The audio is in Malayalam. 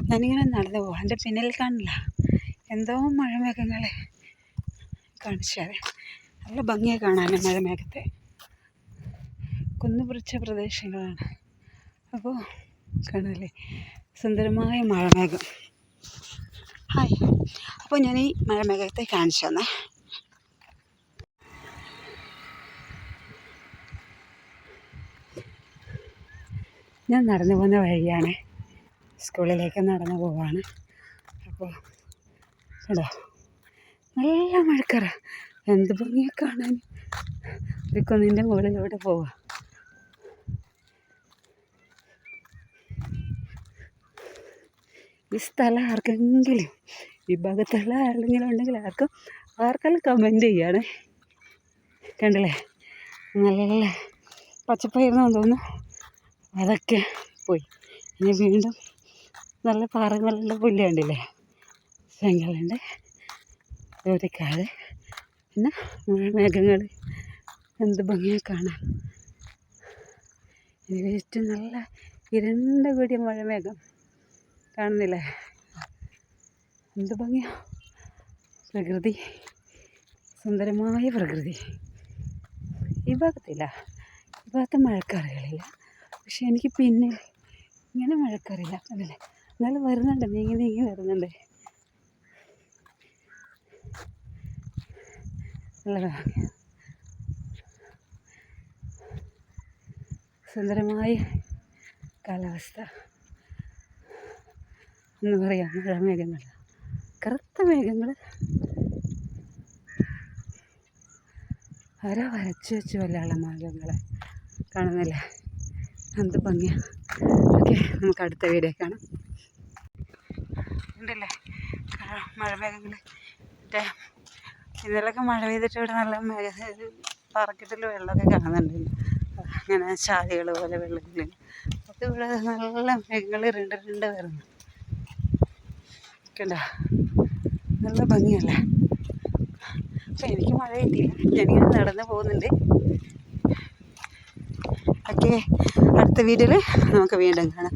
ഞാനിങ്ങനെ നടന്നു പോവാം. എൻ്റെ പിന്നിൽ കാണില്ല എന്തോ മഴമേഘങ്ങളെ കാണിച്ചാൽ നല്ല ഭംഗിയായി കാണാനും മഴമേഘത്തെ. കുന്നുപിടിച്ച പ്രദേശങ്ങളാണ്. അപ്പോൾ കാണാല്ലേ സുന്ദരമായ മഴമേഘം. ഹായ്, അപ്പോൾ ഞാൻ ഈ മഴമേഘത്തെ കാണിച്ചു തന്നേ. ഞാൻ നടന്നു പോകുന്ന വഴിയാണ്, സ്കൂളിലേക്ക് നടന്നു പോവാണ്. അപ്പോൾ കേട്ടോ നല്ല മഴക്കറ, എന്ത് ഭംഗിയെ കാണാൻ. ഒരു കുന്നിൻ്റെ മുകളിലൂടെ പോവാം. ഈ സ്ഥലം ആർക്കെങ്കിലും ഈ ഭാഗത്തുള്ള ആരെങ്കിലും ഉണ്ടെങ്കിൽ ആർക്കെല്ലാം കമൻറ്റ് ചെയ്യാണ്. കണ്ടില്ലേ നല്ല പച്ചപ്പായിരുന്നു തോന്നുന്നു, അതൊക്കെ പോയി. ഇനി വീണ്ടും നല്ല പാറകളുള്ള പുല്ല് കണ്ടില്ലേ, ചെങ്കലുണ്ട്, ദൂരക്കാട്, പിന്നെ മഴമേഘങ്ങൾ. എന്ത് ഭംഗിയായി കാണാൻ. ഇതിന് ചുറ്റും നല്ല ഇരുണ്ട കൂടിയ മഴമേഘം കാണുന്നില്ലേ, എന്ത് ഭംഗിയാ. പ്രകൃതി, സുന്ദരമായ പ്രകൃതി. ഈ ഭാഗത്തില്ല, ഈ ഭാഗത്ത് മഴക്കാറുകളില്ല. പക്ഷെ എനിക്ക് പിന്നെ ഇങ്ങനെ മഴക്കാറില്ല. അതല്ലേ എന്നാലും വരുന്നുണ്ട്, നീങ്ങി വരുന്നുണ്ട്. നല്ല സുന്ദരമായ കാലാവസ്ഥ എന്ന് പറയാം. മഴമേഘങ്ങൾ, കറുത്ത മേഘങ്ങൾ ആരോ വരച്ച് വെച്ച് വല്ലാള മേഘങ്ങളെ കാണുന്നില്ലേ, എന്ത് ഭംഗിയാണ്. ഓക്കെ, നമുക്ക് അടുത്ത വീഡിയോ കാണാം. ഉണ്ടല്ലേ മഴമേഘങ്ങൾ. മറ്റേ ഇന്നലൊക്കെ മഴ പെയ്തിട്ട് ഇവിടെ നല്ല പാറക്കെട്ടിൽ വെള്ളമൊക്കെ കാണുന്നുണ്ട്. ഇങ്ങനെ ചാലുകൾ പോലെ വെള്ളത്തിൽ. അത് ഇവിടെ നല്ല മേഘങ്ങൾ ഇരുണ്ട് വരുന്നു. കണ്ടോ നല്ല ഭംഗിയല്ലേ. അപ്പം എനിക്ക് മഴ കിട്ടിയില്ല, ഞാനിങ്ങനെ നടന്ന് പോകുന്നുണ്ട്. ഓക്കെ, അടുത്ത വീഡിയോയിൽ നമുക്ക് വീണ്ടും കാണാം.